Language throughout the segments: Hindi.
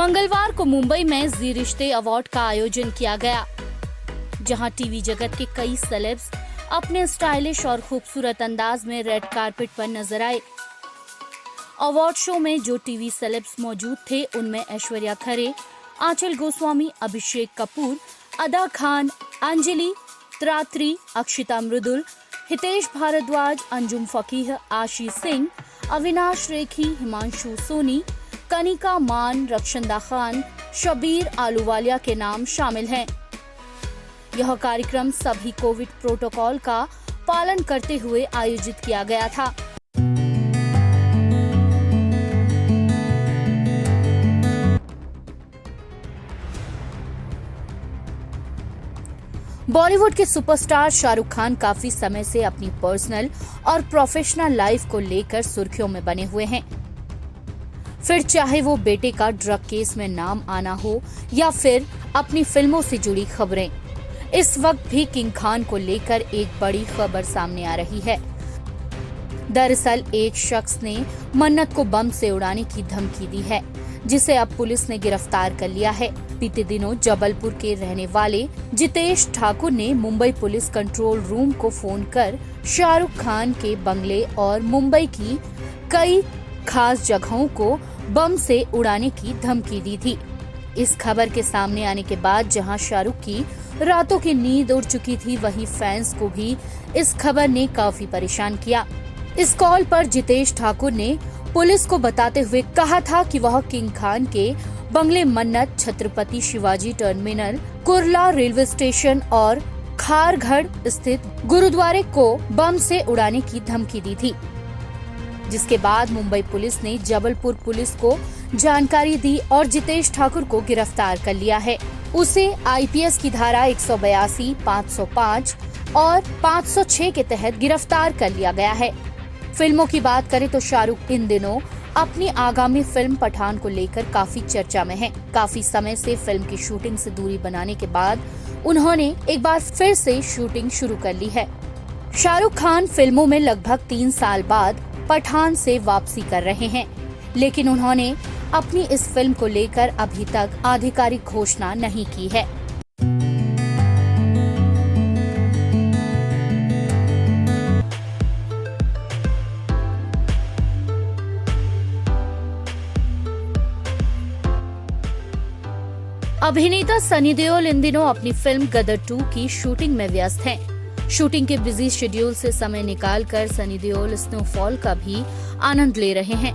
मंगलवार को मुंबई में जी रिश्ते अवार्ड का आयोजन किया गया, जहां टीवी जगत के कई सेलेब्स अपने स्टाइलिश और खूबसूरत अंदाज में रेड कारपेट पर नजर आए। अवार्ड शो में जो टीवी सेलेब्स मौजूद थे उनमें ऐश्वर्या खरे, आंचल गोस्वामी, अभिषेक कपूर, अदा खान, अंजलि त्रात्री, अक्षिता मृदुल, हितेश भारद्वाज, अंजुम फकीह, आशीष सिंह, अविनाश रेखी, हिमांशु सोनी, कनिका मान, रक्षंदा खान, शबीर आलूवालिया के नाम शामिल हैं। यह कार्यक्रम सभी कोविड प्रोटोकॉल का पालन करते हुए आयोजित किया गया था। बॉलीवुड के सुपरस्टार शाहरुख खान काफी समय से अपनी पर्सनल और प्रोफेशनल लाइफ को लेकर सुर्खियों में बने हुए हैं। फिर चाहे वो बेटे का ड्रग केस में नाम आना हो या फिर अपनी फिल्मों से जुड़ी खबरें, इस वक्त भी किंग खान को लेकर एक बड़ी खबर सामने आ रही है। दरअसल एक शख्स ने मन्नत को बम से उड़ाने की धमकी दी है, जिसे अब पुलिस ने गिरफ्तार कर लिया है। बीते दिनों जबलपुर के रहने वाले जितेश ठाकुर ने मुंबई पुलिस कंट्रोल रूम को फोन कर शाहरुख खान के बंगले और मुंबई की कई खास जगहों को बम से उड़ाने की धमकी दी थी। इस खबर के सामने आने के बाद जहां शाहरुख की रातों की नींद उड़ चुकी थी, वहीं फैंस को भी इस खबर ने काफी परेशान किया। इस कॉल पर जितेश ठाकुर ने पुलिस को बताते हुए कहा था कि वह किंग खान के बंगले मन्नत, Chhatrapati Shivaji terminal, Kurla railway station और खारगढ़ स्थित गुरुद्वारे को बम से उड़ाने की धमकी दी थी, जिसके बाद मुंबई पुलिस ने जबलपुर पुलिस को जानकारी दी और जितेश ठाकुर को गिरफ्तार कर लिया है। उसे आईपीएस की धारा 182, 505 और 506 के तहत गिरफ्तार कर लिया गया है। फिल्मों की बात करें तो शाहरुख इन दिनों अपनी आगामी फिल्म पठान को लेकर काफी चर्चा में हैं। काफी समय से फिल्म की शूटिंग से दूरी बनाने के बाद उन्होंने एक बार फिर से शूटिंग शुरू कर ली है। शाहरुख खान फिल्मों में लगभग 3 साल बाद पठान से वापसी कर रहे हैं, लेकिन उन्होंने अपनी इस फिल्म को लेकर अभी तक आधिकारिक घोषणा नहीं की है। अभिनेता सनी देओल इन दिनों अपनी फिल्म गदर 2 की शूटिंग में व्यस्त हैं। शूटिंग के बिजी शेड्यूल से समय निकालकर सनी देओल स्नोफॉल का भी आनंद ले रहे हैं।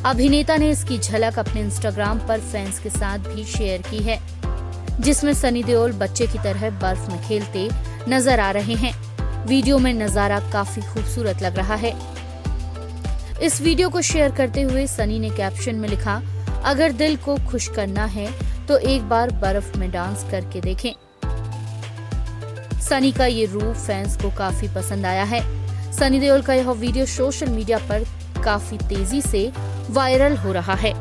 अभिनेता ने इसकी झलक अपने इंस्टाग्राम पर फैंस के साथ भी शेयर की है, जिसमें सनी देओल बच्चे की तरह बर्फ में खेलते नजर आ रहे हैं। वीडियो में नजारा काफी खूबसूरत लग रहा है। इस वीडियो को शेयर करते हुए सनी ने कैप्शन में लिखा, अगर दिल को खुश करना है तो एक बार बर्फ में डांस करके देखें। सनी का ये रूप फैंस को काफी पसंद आया है। सनी देओल का यह वीडियो सोशल मीडिया पर काफी तेजी से वायरल हो रहा है।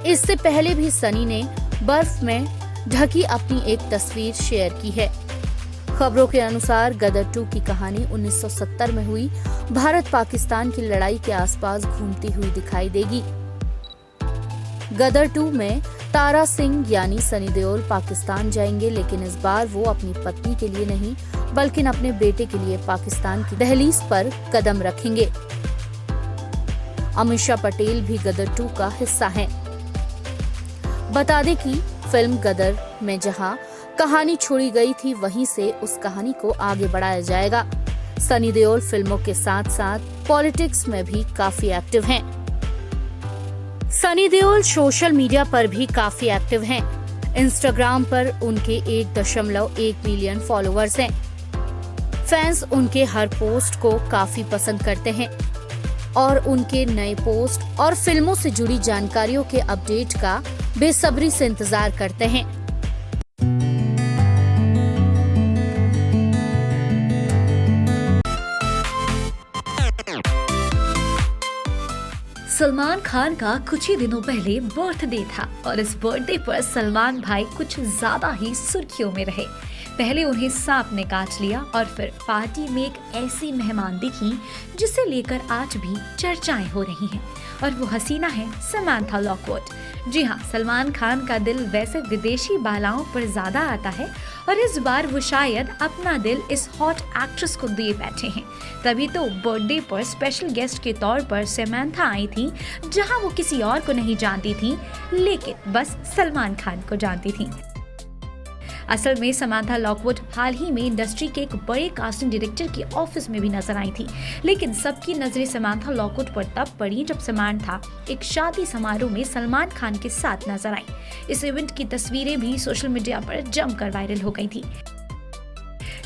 इससे पहले भी सनी ने बर्फ में ढकी अपनी एक तस्वीर शेयर की है। खबरों के अनुसार गदर 2 की कहानी 1970 में हुई भारत पाकिस्तान की लड़ाई के आसपास घूमती हुई दिखाई देगी। गदर 2 में तारा सिंह यानी सनी देओल पाकिस्तान जाएंगे, लेकिन इस बार वो अपनी पत्नी के लिए नहीं बल्कि अपने बेटे के लिए पाकिस्तान की दहलीज पर कदम रखेंगे। अमीषा पटेल भी गदर 2 का हिस्सा हैं। बता दें कि फिल्म गदर में जहां कहानी छोड़ी गई थी, वहीं से उस कहानी को आगे बढ़ाया जाएगा। सनी देओल फिल्मों के साथ साथ पॉलिटिक्स में भी काफी एक्टिव हैं। सनी देओल सोशल मीडिया पर भी काफी एक्टिव हैं। इंस्टाग्राम पर उनके 1.1 मिलियन फॉलोअर्स हैं। फैंस उनके हर पोस्ट को काफी पसंद करते हैं और उनके नए पोस्ट और फिल्मों से जुड़ी जानकारियों के अपडेट का बेसब्री से इंतजार करते हैं। सलमान खान का कुछ ही दिनों पहले बर्थडे था और इस बर्थडे पर सलमान भाई कुछ ज्यादा ही सुर्खियों में रहे। पहले उन्हें सांप ने काट लिया और फिर पार्टी में एक ऐसी मेहमान दिखी जिसे लेकर आज भी चर्चाएं हो रही हैं और वो हसीना है समांथा लॉकवुड। जी हाँ, सलमान खान का दिल वैसे विदेशी बालाओं पर ज्यादा आता है और इस बार वो शायद अपना दिल इस हॉट एक्ट्रेस को दिए बैठे हैं। तभी तो बर्थडे पर स्पेशल गेस्ट के तौर पर समांथा आई थी, जहां वो किसी और को नहीं जानती थी लेकिन बस सलमान खान को जानती थी। असल में समांथा लॉकवुड हाल ही में इंडस्ट्री के एक बड़े कास्टिंग डायरेक्टर के ऑफिस में भी नजर आई थी, लेकिन सबकी नजरें समांथा लॉकवुड पर तब पड़ी जब समांथा एक शादी समारोह में सलमान खान के साथ नजर आई। इस इवेंट की तस्वीरें भी सोशल मीडिया पर जमकर वायरल हो गई थी।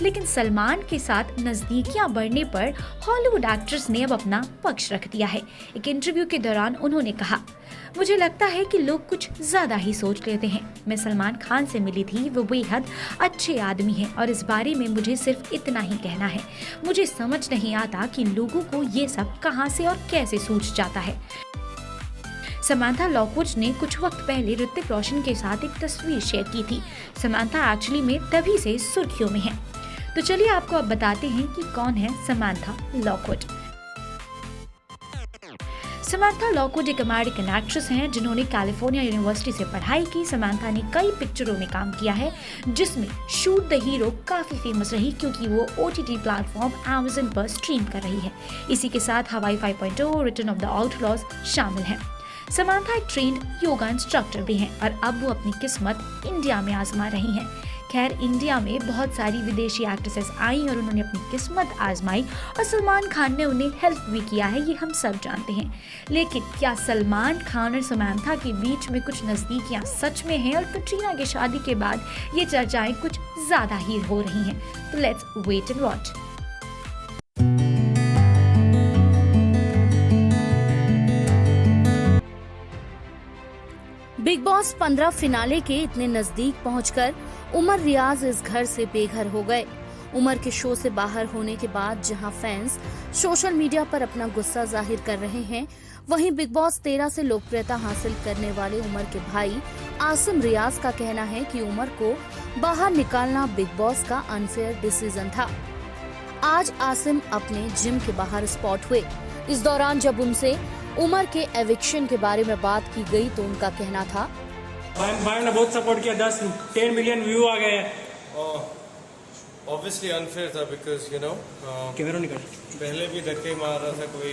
लेकिन सलमान के साथ नजदीकियां बढ़ने पर हॉलीवुड एक्ट्रेस ने अब अपना पक्ष रख दिया है। एक इंटरव्यू के दौरान उन्होंने कहा, मुझे लगता है कि लोग कुछ ज्यादा ही सोच लेते हैं। मैं सलमान खान से मिली थी, वो बेहद अच्छे आदमी हैं और इस बारे में मुझे सिर्फ इतना ही कहना है। मुझे समझ नहीं आता कि लोगों को ये सब कहां से और कैसे सूझ जाता है। समांथा लॉकवुड ने कुछ वक्त पहले ऋतिक रोशन के साथ एक तस्वीर शेयर की थी। समांथा एक्चुअली में तभी से सुर्खियों में है। तो चलिए आपको अब बताते हैं कि कौन है समांथा लॉकवुड। समांथा लॉकवुड एक अमेरिकन एक्ट्रेस हैं जिन्होंने कैलिफोर्निया यूनिवर्सिटी से पढ़ाई की। समांथा ने कई पिक्चरों में काम किया है जिसमें शूट द हीरो काफी फेमस रही क्योंकि वो OTT प्लेटफॉर्म Amazon पर स्ट्रीम कर रही है। इसी के साथ हवाई 5.0, रिटर्न ऑफ द आउटलॉज शामिल हैं। समांथा एक ट्रेंड योगा इंस्ट्रक्टर भी हैं और अब वो अपनी किस्मत इंडिया में आजमा रही हैं। खैर, इंडिया में बहुत सारी विदेशी एक्ट्रेसेस आई और उन्होंने अपनी किस्मत आजमाई और सलमान खान ने उन्हें हेल्प भी किया है, ये हम सब जानते हैं। लेकिन क्या सलमान खान और समांथा के बीच में कुछ नजदीकियां सच में हैं और कटरीना की शादी के बाद ये चर्चाएं कुछ ज्यादा ही हो रही हैं? तो let's wait and watch. Bigg Boss 15 finale के इतने नजदीक पहुंचकर उमर रियाज इस घर से बेघर हो गए। उमर के शो से बाहर होने के बाद जहां फैंस सोशल मीडिया पर अपना गुस्सा जाहिर कर रहे हैं, वहीं बिग बॉस 13 से लोकप्रियता हासिल करने वाले उमर के भाई आसिम रियाज का कहना है कि उमर को बाहर निकालना बिग बॉस का अनफेयर डिसीजन था। आज आसिम अपने जिम के बाहर स्पॉट हुए। इस दौरान जब उनसे उमर के एविक्शन के बारे में बात की गई तो उनका कहना था, भाई ने बहुत सपोर्ट किया, 10 मिलियन व्यू आ गए। ऑब्वियसली अनफेयर था बिकॉज कैमरा निकल पहले भी धक्के मार रहा था कोई।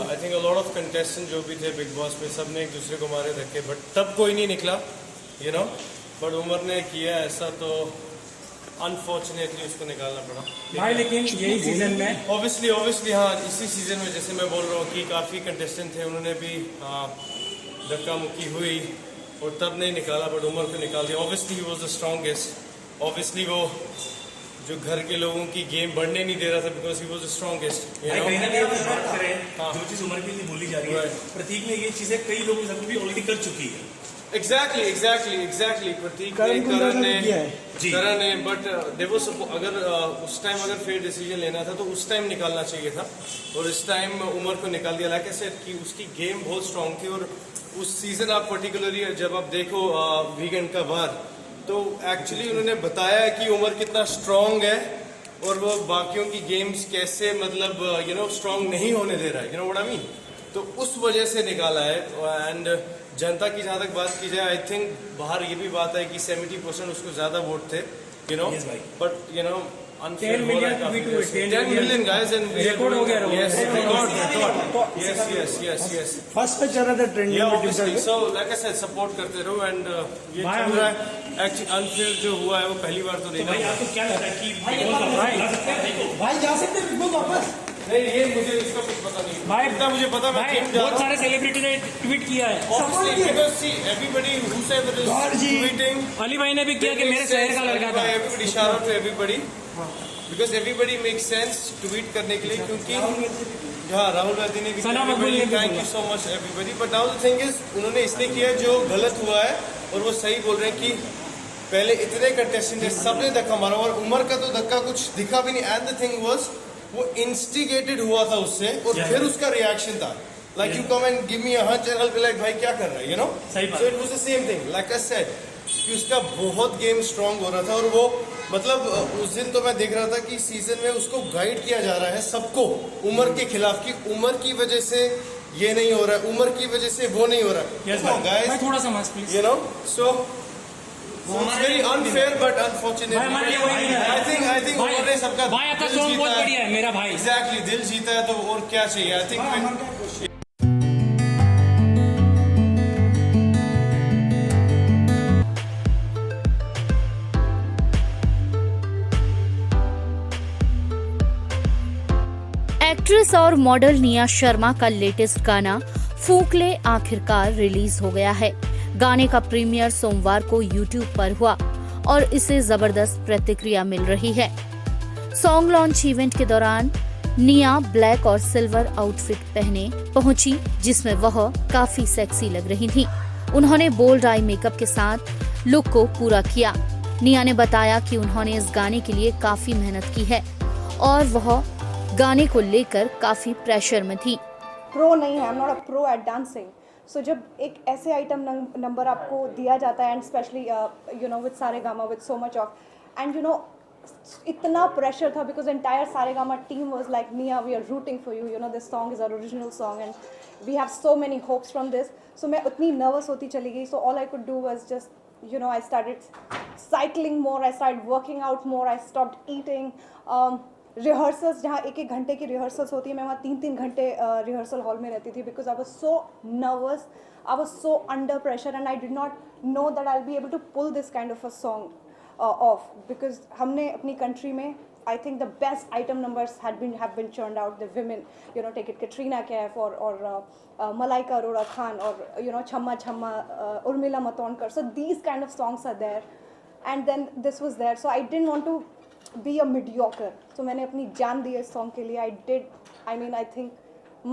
I think a lot of contestant जो भी थे बिग बॉस में सब ने एक दूसरे को मारे धक्के, बट तब कोई नहीं निकला बट उमर ने किया ऐसा तो अनफॉर्चुनेटली उसको निकालना पड़ा भाई। लेकिन यही सीजन में ऑब्वियसली हाँ, इसी सीजन में जैसे मैं बोल रहा हूँ कि काफ़ी कंटेस्टेंट थे, उन्होंने भी धक्का मुक्की हुई और तब नहीं निकाला, बट उमर को निकाल दिया। Obviously he was the strongest. Obviously वो जो घर के लोगों की गेम बढ़ने नहीं दे रहा था because he was the strongest. कहीं ना कहीं बात करें जो चीज उमर के लिए बोली जा रही है, प्रतीक ने ये चीजें कई लोगों के साथ भी ऑलरेडी कर चुकी है। एग्जैक्टली प्रतीक करण ने बट देखो अगर उस टाइम अगर फेयर डिसीजन लेना था तो उस टाइम निकालना चाहिए था और इस टाइम उमर को निकाल दिया। लाइक आई सेड कि उसकी गेम बहुत स्ट्रांग थी और उस सीजन आप पर्टिकुलरली जब आप देखो वीकेंड का बार तो एक्चुअली उन्होंने बताया कि उमर कितना स्ट्रांग है और वो बाकियों की गेम्स कैसे मतलब स्ट्रांग नहीं होने दे रहा है, व्हाट आई मीन। तो उस वजह से निकाला है। एंड जनता की जहां तक बात की जाए, आई थिंक बाहर ये भी बात है कि 70% उसको ज्यादा वोट थे, बट unfair 10 million हो रहा है। 10 million guys and रिकॉर्ड हो गया। record. Yes. फर्स्ट पे चल रहा था ट्रेंडिंग Yeah, में obviously. Twitter So like I said, support करते रहो एंड ये चल रहा है। एक्चुअली अनफेयर जो हुआ है वो पहली बार तो नहीं भाई था। आपको क्या लगता है कि बिग बॉस वापस ला सकता है को? भाई जा सकते हैं बिग बॉस वापस। नहीं, ये मुझे इसका कुछ पता नहीं। भाई इतना मुझे पता, मैं भाई जिम जा बहुत रहा हूँ। सारे सेलिब्रिटी ने ट्वीट किया है। Obviously, because see, everybody whosoever is God ji. tweeting, Ali भाई ने भी किया कि मेरे शहर का लड़का था। Everybody shout out to everybody, because everybody makes sense tweet करने के लिए, क्योंकि हाँ राहुल गांधी ने भी सना मकबूल ने भी thank you so much everybody. But now the thing is उन्होंने इसलिए किया जो गलत हुआ है और वो सही बोल रहे हैं कि पहले इतने कंटेस्टेंट थे, सबने धक्का मारा और उमर का तो धक्का कुछ दिखा भी नहीं। एंड द थिंग वाज वो इंस्टिगेटेड हुआ था उससे और फिर उसका रिएक्शन था like you come and give me a hunch and I will be like भाई क्या कर रहा है, सही बात। So it was the same thing. Like I said कि उसका बहुत गेम स्ट्रांग हो रहा था, और वो मतलब उस दिन तो मैं देख रहा था कि सीजन में उसको गाइड किया जा रहा है सबको उम्र के खिलाफ, कि उम्र की वजह से ये नहीं हो रहा है, उम्र की वजह से वो नहीं हो रहा है। Yes, भाई थोड़ा सा mask please. You know, so it's very unfair but unfortunate. I think उन्होंने सबका भाई आपका दिल सॉन्ग जीता बहुत है। बढ़िया है मेरा भाई। Exactly, दिल जीता है तो और क्या चाहिए? I think एक्ट्रेस और मॉडल निया शर्मा का लेटेस्ट गाना फूकले आखिरकार रिलीज हो गया है। गाने का प्रीमियर सोमवार को YouTube पर हुआ और इसे जबरदस्त प्रतिक्रिया मिल रही है। सॉन्ग लॉन्च इवेंट के दौरान निया ब्लैक और सिल्वर आउटफिट पहने पहुंची, जिसमें वह काफी सेक्सी लग रही थी। उन्होंने बोल्ड आई मेकअप के साथ लुक को पूरा किया। निया ने बताया कि उन्होंने इस गाने के लिए काफी मेहनत की है और वह गाने को लेकर काफी प्रेशर में थी। प्रो नहीं है, I am not a pro at dancing. So जब एक ऐसे आइटम नंबर आपको दिया जाता है, and specially you know with Saregama with so much of, and you know इतना प्रेशर था because entire Saregama team was like निया we are rooting for you, you know this song is our original song and we have so many hopes from this. So मैं उतनी नर्वस होती चली गई। So all I could do was just you know I started cycling more, I started working out more, I stopped eating. Rehearsals जहाँ एक एक घंटे की रिहर्सल्स होती है, मैं वहाँ 3-3 घंटे रिहर्सल हॉल में रहती थी because I was so nervous, I was so under pressure and I did not know that I will be able to pull this kind of a song off because हमने अपनी कंट्री में I think the best item numbers have been churned out. The women, you know, take it Katrina Kaif or Malaika Arora Khan or you know Chamma Chamma, Urmila Matondkar. So these kind of songs are there, and then this was there. So I didn't want to be a mediocre. So मैंने अपनी जान दी इस सॉन्ग के लिए. I think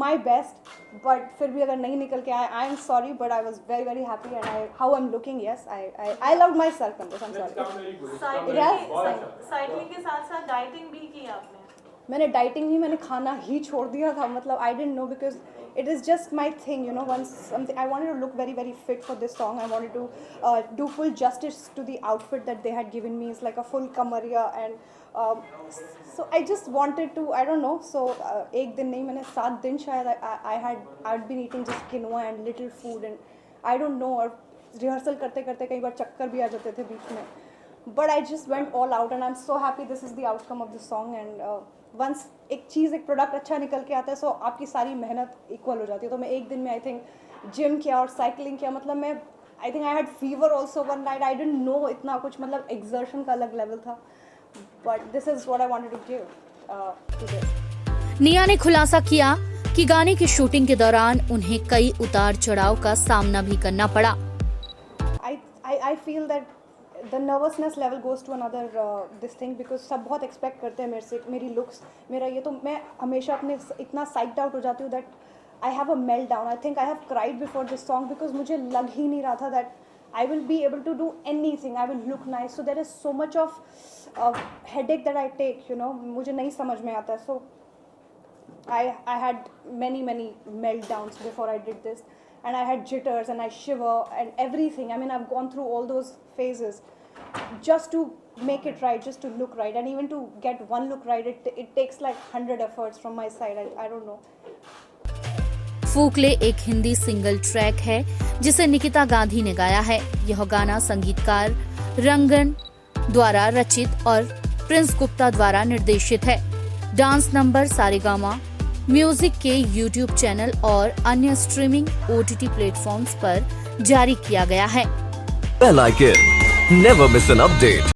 my best, but फिर भी अगर नहीं निकल के आया, I am sorry, but I was very very happy and how I'm looking, yes, I loved myself in this. I'm sorry. Cycling के साथ साथ डाइटिंग भी की आपने? मैंने डाइटिंग नहीं, मैंने खाना ही छोड़ दिया था. मतलब I didn't know because it is just my thing, you know. Once something, I wanted to look very very fit for this song. I wanted to do full justice to the outfit that they had given me. It's like a full kamaria and so I just wanted to, I don't know. So एक दिन नहीं, मैंने 7 दिन शायद I'd been eating just quinoa and little food and I don't know. और रिहर्सल करते करते कई बार चक्कर भी आ जाते थे बीच में. But I just went all out and I'm so happy this is the outcome of the song. And once एक चीज़, एक प्रोडक्ट अच्छा निकल के आता है, सो आपकी सारी मेहनत इक्वल हो जाती है. तो मैं एक दिन में आई थिंक जिम किया और साइकिलिंग किया. मतलब मैं I think I had fever also one night. I didn't know इतना कुछ, मतलब एक्सर्शन का अलग लेवल था. But this is what I wanted to give to this. Nia ने खुलासा किया कि गाने की शूटिंग के दौरान उन्हें कई उतार चढ़ाव का सामना भी करना पड़ा. I feel that the nervousness level goes to another this thing because सब बहुत expect करते हैं मेरे से, मेरी looks, मेरा ये. तो मैं हमेशा अपने इतना psyched out हो जाती हूँ that I have a meltdown. I think I have cried before this song because मुझे लग ही नहीं रहा था that I will be able to do anything. I will look nice. So there is so much of headache that I take, you know. मुझे नहीं समझ में आता. So I had many meltdowns before I did this. And I had jitters and I shiver and everything. I mean, I've gone through all those phases just to make it right, just to look right. And even to get one look right, it takes like 100 efforts from my side. I don't know. फूकले एक हिंदी सिंगल ट्रैक है जिसे निकिता गांधी ने गाया है. यह गाना संगीतकार रंगन द्वारा रचित और प्रिंस गुप्ता द्वारा निर्देशित है. डांस नंबर सारेगामा म्यूजिक के YouTube चैनल और अन्य स्ट्रीमिंग OTT प्लेटफॉर्म्स पर जारी किया गया है. Bell icon. Never miss an update.